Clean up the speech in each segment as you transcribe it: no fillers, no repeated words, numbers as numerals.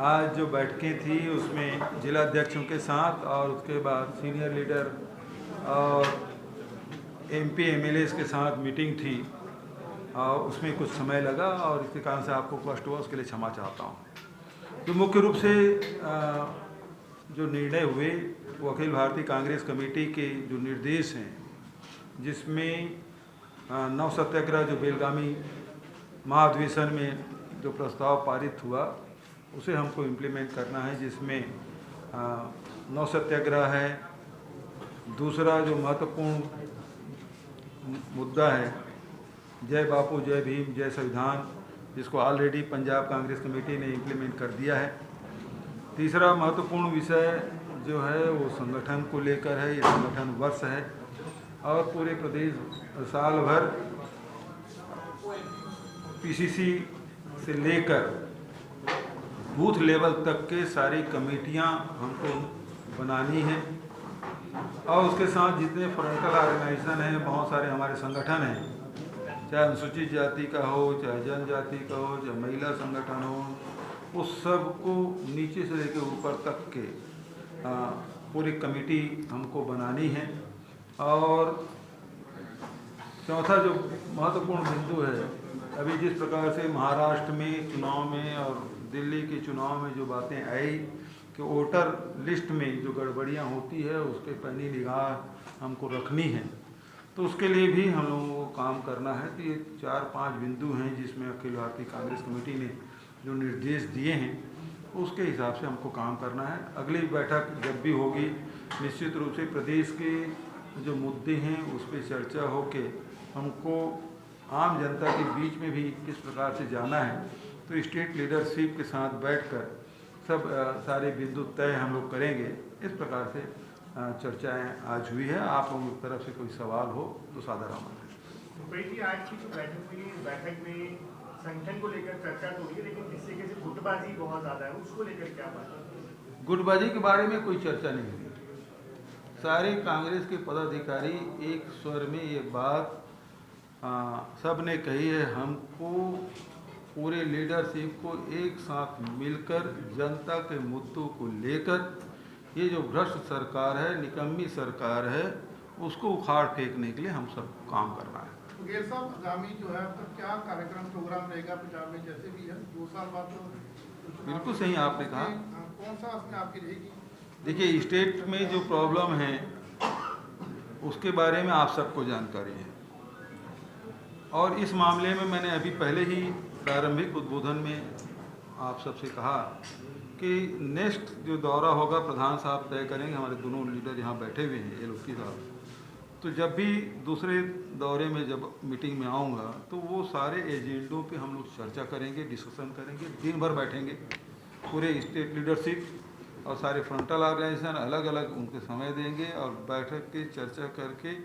आज जो बैठकें थी उसमें जिला अध्यक्षों के साथ और उसके बाद सीनियर लीडर और एमपी एमएलएस के साथ मीटिंग थी और उसमें कुछ समय लगा और इसके कारण से आपको कष्ट हुआ, उसके लिए क्षमा चाहता हूँ। तो मुख्य रूप से जो निर्णय हुए वो अखिल भारतीय कांग्रेस कमेटी के जो निर्देश हैं, जिसमें नव सत्याग्रह जो बेलगामी महाधिवेशन में जो प्रस्ताव पारित हुआ उसे हमको इम्प्लीमेंट करना है, जिसमें नौ सत्याग्रह है। दूसरा जो महत्वपूर्ण मुद्दा है जय बापू जय भीम जय संविधान, जिसको ऑलरेडी पंजाब कांग्रेस कमेटी ने इम्प्लीमेंट कर दिया है। तीसरा महत्वपूर्ण विषय जो है वो संगठन को लेकर है, ये संगठन वर्ष है और पूरे प्रदेश साल भर पीसीसी से लेकर बूथ लेवल तक के सारी कमेटियां हमको बनानी है और उसके साथ जितने फ्रंटल ऑर्गेनाइजेशन हैं, बहुत सारे हमारे संगठन हैं, चाहे अनुसूचित जाति का हो, चाहे जनजाति का हो, चाहे महिला संगठन हो, उस सब को नीचे से लेकर ऊपर तक के पूरी कमेटी हमको बनानी है। और चौथा जो महत्वपूर्ण बिंदु है, अभी जिस प्रकार से महाराष्ट्र में चुनाव में और दिल्ली के चुनाव में जो बातें आई कि वोटर लिस्ट में जो गड़बड़ियां होती है उस पर पैनी निगाह हमको रखनी है, तो उसके लिए भी हम लोगों को काम करना है। तो ये 4-5 बिंदु हैं जिसमें अखिल भारतीय कांग्रेस कमेटी ने जो निर्देश दिए हैं उसके हिसाब से हमको काम करना है। अगली बैठक जब भी होगी, निश्चित रूप से प्रदेश के जो मुद्दे हैं उस पर चर्चा होके हमको आम जनता के बीच में भी किस प्रकार से जाना है, तो स्टेट लीडरशिप के साथ बैठकर सब सारे बिंदु तय हम लोग करेंगे। इस प्रकार से चर्चाएं आज हुई है। आप लोगों की तरफ से कोई सवाल हो तो सादर आमंत्रित है। भाई जी, आज की जो बैठक हुई, बैठक में संगठन को लेकर चर्चा तो हुई है, लेकिन जिस तरीके से गुटबाजी बहुत ज़्यादा है, उसको लेकर क्या बात है? गुटबाजी के बारे में कोई चर्चा नहीं हुई। सारे कांग्रेस के पदाधिकारी एक स्वर में ये बात सब ने कही है, हमको पूरे लीडरशिप को एक साथ मिलकर जनता के मुद्दों को लेकर ये जो भ्रष्ट सरकार है, निकम्मी सरकार है, उसको उखाड़ फेंकने के लिए हम सब काम करना है। गेर साहब, आगामी जो है तो क्या कार्यक्रम प्रोग्राम रहेगा पंजाब में? जैसे भी है 2 साल बाद तो बिल्कुल सही आपने कहा। कौन सा उसमें आपकी रहेगी? देखिए, स्टेट में जो प्रॉब्लम है उसके बारे में आप सबको जानकारी है और इस मामले में मैंने अभी पहले ही प्रारंभिक उद्बोधन में आप सबसे कहा कि नेक्स्ट जो दौरा होगा प्रधान साहब तय करेंगे। हमारे दोनों लीडर यहाँ बैठे हुए हैं, एलओपी साहब। तो जब भी दूसरे दौरे में जब मीटिंग में आऊँगा तो वो सारे एजेंडों पे हम लोग चर्चा करेंगे, डिस्कशन करेंगे, दिन भर बैठेंगे पूरे स्टेट लीडरशिप और सारे फ्रंटल ऑर्गेनाइजेशन अलग अलग उनके समय देंगे और बैठक की चर्चा करके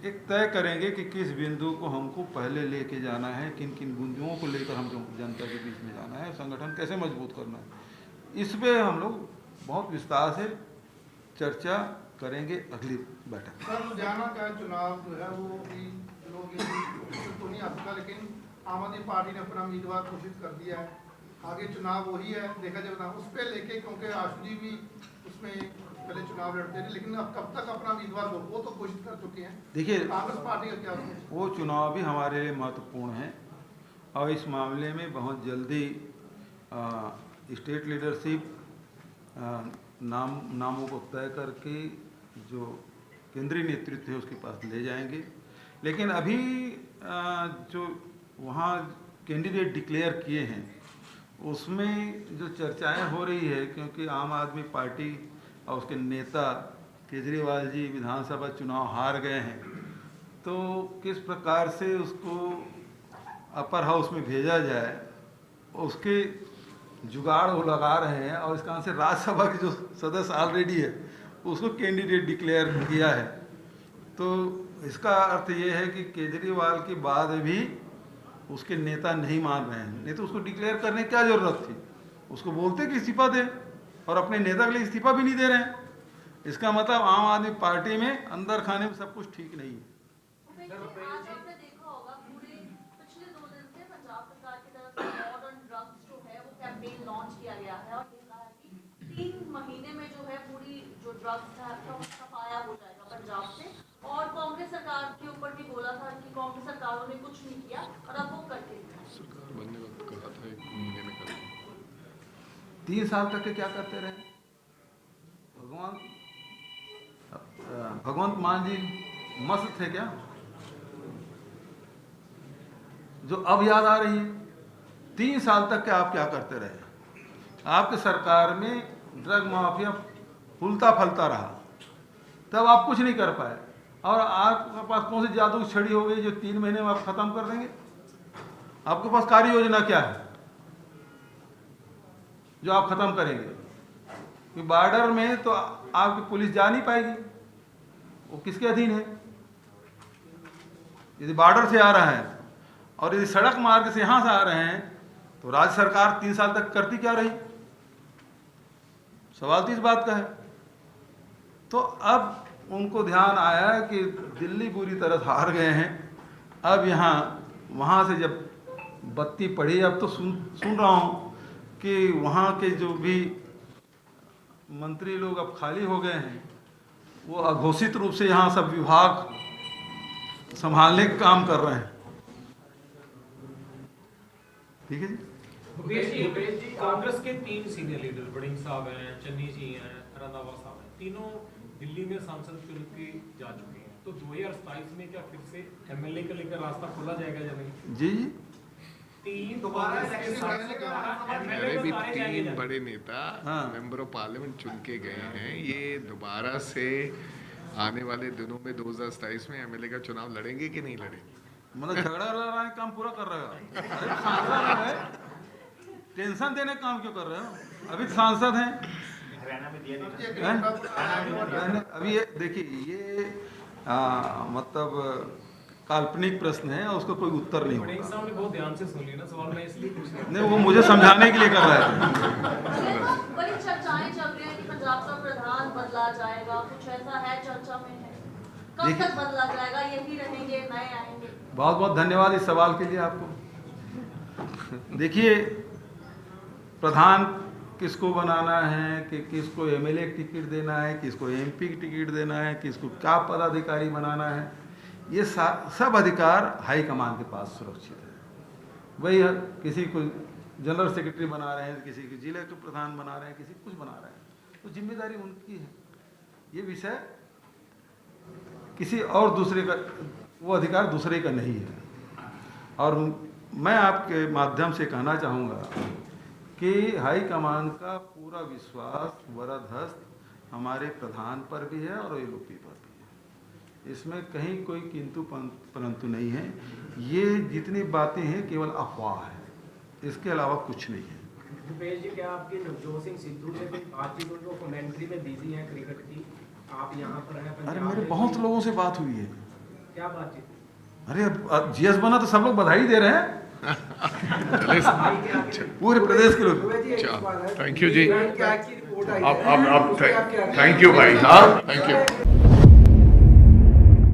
एक तय करेंगे कि किस बिंदु को हमको पहले लेके जाना है, किन किन बिंदुओं को लेकर हमको जनता के बीच में जाना है, संगठन कैसे मजबूत करना है। इस पे हम लोग बहुत विस्तार से चर्चा करेंगे अगली बैठक। सर, लुधियाना का चुनाव जो है वो भी लोग तो नहीं आता, लेकिन आम आदमी पार्टी ने अपना उम्मीदवार घोषित कर दिया है। आगे चुनाव वही है, देखा जाए उस पर लेके, क्योंकि आशु जी भी उसमें पहले चुनाव लड़ते थे, लेकिन अब कब तक अपना उम्मीदवार वो तो घोषित कर चुके हैं। देखिए, कांग्रेस पार्टी का क्या? वो चुनाव भी हमारे लिए महत्वपूर्ण है और इस मामले में बहुत जल्दी स्टेट लीडरशिप नामों को तय करके जो केंद्रीय नेतृत्व है उसके पास ले जाएंगे। लेकिन अभी जो वहाँ कैंडिडेट डिक्लेयर किए हैं उसमें जो चर्चाएं हो रही है, क्योंकि आम आदमी पार्टी और उसके नेता केजरीवाल जी विधानसभा चुनाव हार गए हैं, तो किस प्रकार से उसको अपर हाउस में भेजा जाए उसके जुगाड़ वो लगा रहे हैं। और इस कारण से राज्यसभा के जो सदस्य ऑलरेडी है उसको कैंडिडेट डिक्लेयर किया है। तो इसका अर्थ ये है कि केजरीवाल के बाद भी उसके नेता नहीं मान रहे हैं। नहीं तो उसको डिक्लेयर करने की क्या ज़रूरत थी? उसको बोलते कि इस्तीफा दे, और अपने नेता के लिए इस्तीफा भी नहीं दे रहे हैं। इसका मतलब आम आदमी पार्टी में अंदर खाने में सब कुछ ठीक नहीं है। आज आपने देखा होगा पूरे पिछले 2 दिन से पंजाब सरकार की तरफ से वॉर ऑन ड्रग्स जो है वो कैंपेन लॉन्च किया गया है और ड्रग्स का सफाया हो जाएगा पंजाब से, और कांग्रेस सरकार के ऊपर भी बोला था कि कांग्रेस सरकारों ने कुछ नहीं किया और अब वो करके दिखाएं। सरकार बनने वक्त कहा था 1 महीने में कर 3 साल तक के क्या करते रहे भगवंत मान जी मस्त थे क्या, जो अब याद आ रही है? 3 साल तक के आप क्या करते रहे? आपके सरकार में ड्रग माफिया फूलता फलता रहा, तब आप कुछ नहीं कर पाए, और आपके पास कौन सी जादू की छड़ी हो गई जो 3 महीने में आप खत्म कर देंगे? आपके पास कार्य योजना क्या है जो आप खत्म करेंगे? कि बॉर्डर में तो आपकी पुलिस जा नहीं पाएगी, वो किसके अधीन है? यदि बॉर्डर से आ रहा है और यदि सड़क मार्ग से यहां से आ रहे हैं तो राज्य सरकार 3 साल तक करती क्या रही? सवाल तो इस बात का है। तो अब उनको ध्यान आया कि दिल्ली बुरी तरह हार गए हैं, अब यहाँ वहाँ से जब बत्ती पड़ी, अब तो सुन रहा हूँ कि वहाँ के जो भी मंत्री लोग अब खाली हो गए हैं, वो अघोषित रूप से यहाँ सब विभाग संभालने का काम कर रहे हैं। ठीक है जी। भूपेश जी, कांग्रेस के 3 सीनियर लीडर, बड़िंग साहब हैं, चन्नी जी हैं, रंधावा साहब हैं, तीनों दिल्ली में सांसद चुन के जा चुके हैं। तो 2027 में क्या फिर से एमएलए का लेकर रास्ता खोला जाएगा या नहीं? जी जी, 3 दोबारा कांग्रेस के इलेक्शन सांसद करने का दोबारा अरे एमएलए भी में उतारे 3 जाएंगे। बड़े नेता हाँ। मेंबर ऑफ पार्लियामेंट चुन के गए हैं, ये दोबारा से आने वाले दिनों में 2027 में एमएलए का चुनाव लड़ेंगे कि नहीं लड़ेंगे? मतलब झगड़ा लड़ाने का काम पूरा कर रहे हो? अरे सांसद है, टेंशन देने का काम क्यों कर रहे हो? अभी तो सांसद हैं। अभी ये देखिए, ये मतलब काल्पनिक प्रश्न है और उसका कोई उत्तर नहीं बड़िंग होगा। साहब ने बहुत ध्यान से सुन लिया ना सवाल, मैं इसलिए पूछ रहा हूं। नहीं, वो मुझे समझाने के लिए कर रहे थे। बड़ी चर्चाएं चल रही हैं कि पंजाब का प्रधान बदला जाएगा, कुछ ऐसा है चर्चा में है? कब देखिए- तक बदला जाएगा? यही रहेंगे, नए आएंगे? बहुत बहुत धन्यवाद इस सवाल के लिए आपको। देखिए, प्रधान किसको बनाना है, कि किसको एमएलए की टिकट देना है, किसको एमपी की टिकट देना है, किसको क्या पदाधिकारी बनाना है, ये सब अधिकार हाईकमान के पास सुरक्षित है। वही किसी को जनरल सेक्रेटरी बना रहे हैं, किसी को जिले के प्रधान बना रहे हैं, किसी को कुछ बना रहे हैं, तो जिम्मेदारी उनकी है। ये विषय किसी और दूसरे का, वो अधिकार दूसरे का नहीं है। और मैं आपके माध्यम से कहना चाहूँगा कि हाईकमान का पूरा विश्वास वरदहस्त हमारे प्रधान पर भी है और एलओपी पर भी है। इसमें कहीं कोई किंतु परंतु नहीं है। ये जितनी बातें हैं केवल अफवाह है, इसके अलावा कुछ नहीं है। भूपेश जी, क्या आपकी नवजोत सिंह सिद्धू से कोई बातचीत, उनको कमेंट्री में बिजी है क्रिकेट की, आप यहाँ पर हैं अरे पंजाब मेरे में, बहुत लोगों से बात हुई है। क्या बातचीत? अरे अब जीएस बना तो सब लोग बधाई दे रहे हैं, चले पूरे प्रदेश के लोग। चलो, थैंक यू जी। क्या की रिपोर्ट आई है? अब उस पे आप क्या थैंक यू भाई। हाँ, थैंक यू।